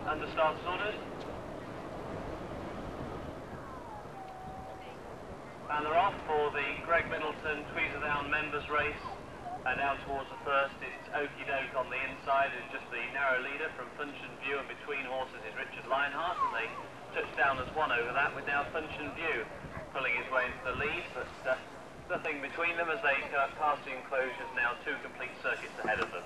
Under starts ordered. And they're off for the Greg Middleton Tweseldown members race. And now towards the first, it's Okie Doke on the inside, who's just the narrow leader from Funchen View, and between horses is Richard Lionheart, and they touch down as one over that, with now Funchen View pulling his way into the lead, but nothing between them as they pass the enclosures, now 2 complete circuits ahead of them.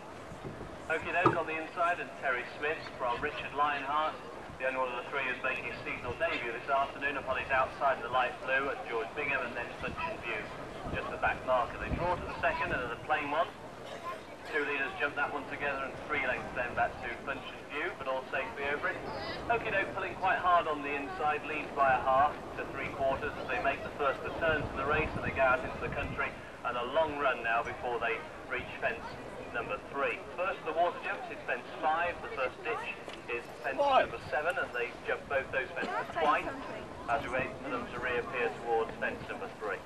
Okie Doke on the inside, and Terry Smith from Richard Lionheart, the only one of the 3 who's making his seasonal debut this afternoon upon his outside in the light blue, at George Bingham, and then Funchen View just the back marker. They draw to the second, and the plain one. 2 leaders jump that one together, and 3 lengths then back to Funchen View, but all safely over it. Okie Doke pulling quite hard on the inside, leads by a half to 3/4 as they make the first return to the race, and they go out into the country, and a long run now before they reach fence number 3. First the water jumps is fence 5, the first ditch is fence number 7, and they jump both those fences twice as we wait for them to reappear towards fence number 3.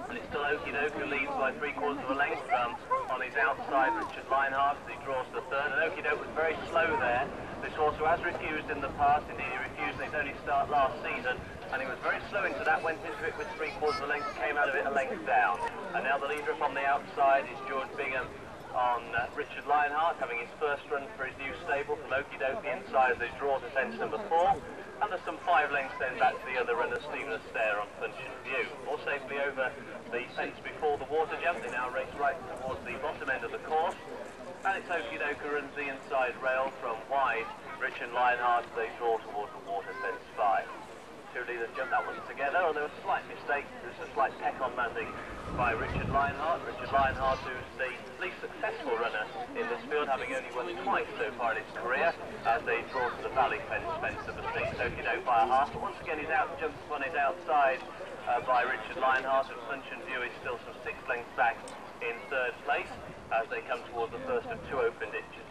And it's still Okie Doke who leads by 3/4 of a length on his outside, Richard Lionheart, as he draws the third. And Okie Doke was very slow there. This horse who has refused in the past, indeed he refused in his only start last season, and he was very slow into that, went into it with 3/4 of a length, came out of it a length down. And now the leader up on the outside is George Bingham on Richard Lionheart, having his first run for his new stable from Okie Doke. The inside as they draw to fence number 4. And there's some 5 lengths then back to the other runner, Stephen Astaire on Funchen View. All safely over the fence before the water jump. They now race right towards the bottom end of the course. And it's Okie Doke who runs the inside rail from wide. Richard Lionheart, they draw towards the water, fence 5. 2 leaders jump that one together, and there was a slight mistake. There was a slight peck on landing by Richard Lionheart. Richard Lionheart, who's the least successful runner in this field, having only won twice so far in his career, as they draw to the valley fence number 6. Okie Doke by a half, but once again he's out, jumps on his outside by Richard Lionheart, and Funchen View is still some 6 lengths back in 3rd place as they come towards the first of 2 open ditches.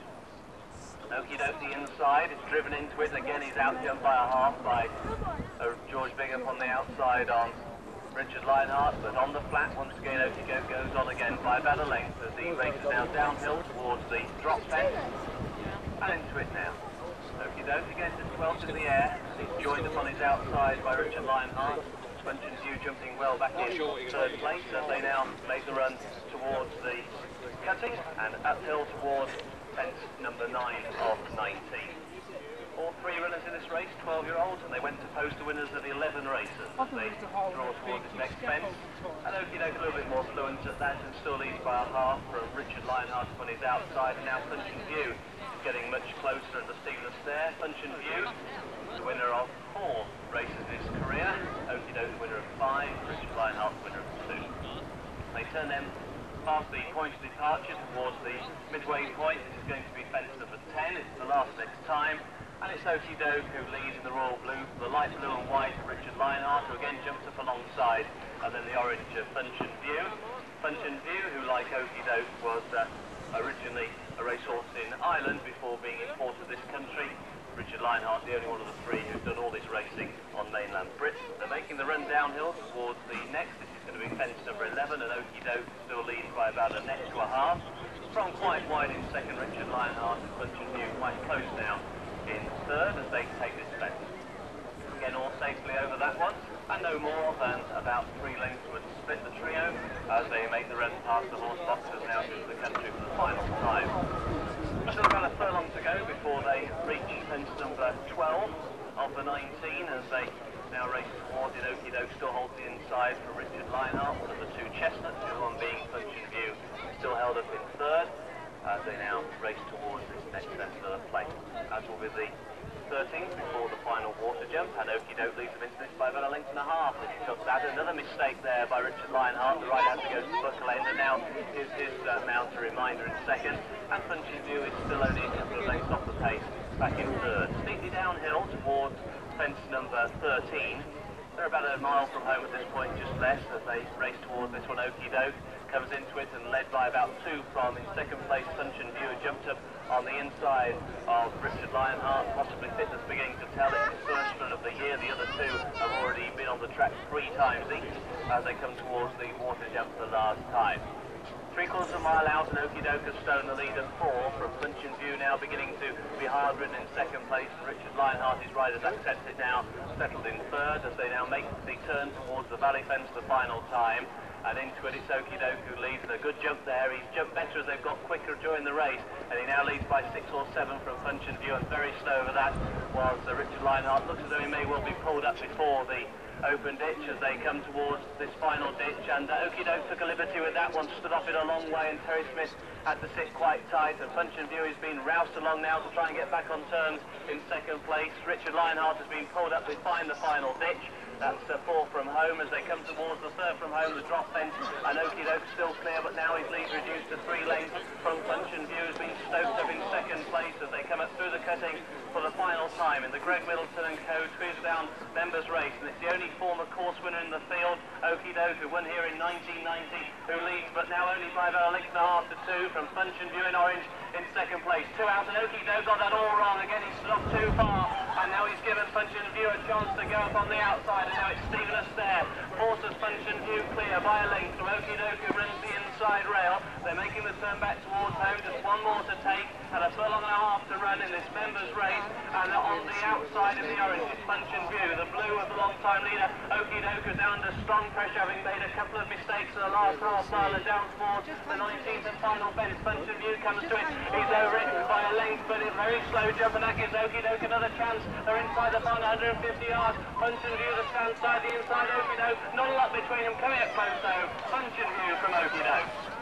Okie Doke the inside is driven into it, again he's out jumped by a half by George Bingham on the outside on Richard Lionheart, but on the flat once again Okie Doke goes on again by about a length as the race is now downhill towards the drop fence and into it now. Okie Doke again to 12th in the air, and he's joined upon his outside by Richard Lionheart. Funchen View jumping well back in 3rd place as they now make the run towards the cutting and uphill towards fence number 9 of 19. All 3 runners in this race, 12-year-olds, and they went to post the winners of the 11 races as they draw towards this next fence. And Okie Doke a little bit more fluent at that and still leads by a half from Richard Lionheart on his outside, and now Funchen View is getting much closer under Stephen Astaire. Funchen View, the winner of 4 races in his career. Okie Doke the winner of 5, Richard Lionheart the winner of 2. They turn them past the point of departure towards the midway point. This is going to be fence number 10. It's the last next time. And it's Okie Doke who leads in the royal blue, the light blue and white of Richard Lionheart, who again jumps up alongside, and then the orange of Funchen View. Funchen View, who like Okie Doke was originally a racehorse in Ireland before being imported to this country. Richard Lionheart, the only one of the 3 who's done all this racing on mainland Britain. They're making the run downhill towards the next. This is going to be fence number 11, and Okie Doke still leads by about a neck to a half. From quite wide in 2nd, Richard Lionheart, and Funchen View quite close now in 3rd as they take this fence. Again, all safely over that one, and no more than about 3 lengths would split the trio as they make the run past the horse boxers now into the country for the final time. Still about a furlong to go before they reach fence number 12 of the 19 as they now race towards it. Okie Doke still holds the inside for Richard Lionheart, one of the 2 chestnuts, the other one being Funchen View, still held up in 3rd as they now race towards this next centre of the plate. As will be the 13th before the final water jump, and Okie Doke leads them into this by about a length and a half as he took that. Another mistake there by Richard Lionheart. The right has to go to the buckle end, and now gives his mount a reminder in 2nd, and Funchen View is still only a couple of lengths off the pace back in 3rd. Steeply downhill towards fence number 13. They're about a mile from home at this point, just less, as they race towards this one. Okie Doke comes into it and led by about 2 from in 2nd place Funchen View, jumped up on the inside of Richard Lionheart, possibly fitness beginning to tell. It's his first run of the year. The other 2 have already been on the track 3 times each as they come towards the water jump for the last time. 3/4 of a mile out, and Okie Doke has stolen the lead at 4 from Funchen View, now beginning to be hard ridden in second place. Richard Lionheart, his riders accept it now, settled in third as they now make the turn towards the valley fence the final time. And into it, it's Okie Doke who leads, and a good jump there. He's jumped better as they've got quicker during the race, and he now leads by 6 or 7 from Funchen View, and very slow over that was Richard Lionheart. Looks as though he may well be pulled up before the open ditch as they come towards this final ditch, and Okie Doke took a liberty with that one, stood off it a long way, and Terry Smith had to sit quite tight, and Funchen View has been roused along now to try and get back on terms in second place. Richard Lionheart has been pulled up behind the final ditch. That's 4 from home as they come towards the 3rd from home, the drop fence, and Okie Doke still clear, but now his lead reduced to 3 lengths from Funchen View, has been stoked up in second place as they come up through the cutting for the final time in the Greg Middleton & Co. Tweseldown members race, and it's the only former course winner in the field, Okie Doke, who won here in 1990, who leads, but now only by about a length and a half to 2 from Funchen View in orange in second place. 2 out, and Okie Doke got that all wrong. Again, he's stood off too far, and now he's given Funchen View a chance to go up on the outside, and now it's Stephen Astaire forces Funchen View clear by a length from Okie Doke, who runs the inside rail. They're making the turn back towards home, just 1 more to take, and a furlong and a half to run in this members race, and on the outside of the orange is Funchen View. The blue of the long-time leader, Okie Doke, is now under strong pressure, having made a couple of mistakes in the last half mile, and down towards the 19th and final fence. Funchen View comes to it, he's over it by a length, but a very slow jump, and that gives Okie Doke another chance. They're inside the final 150 yards. Funchen View, the stand side, the inside Okie Doke, not a lot between them, coming up close though. Funchen View from Okie Doke.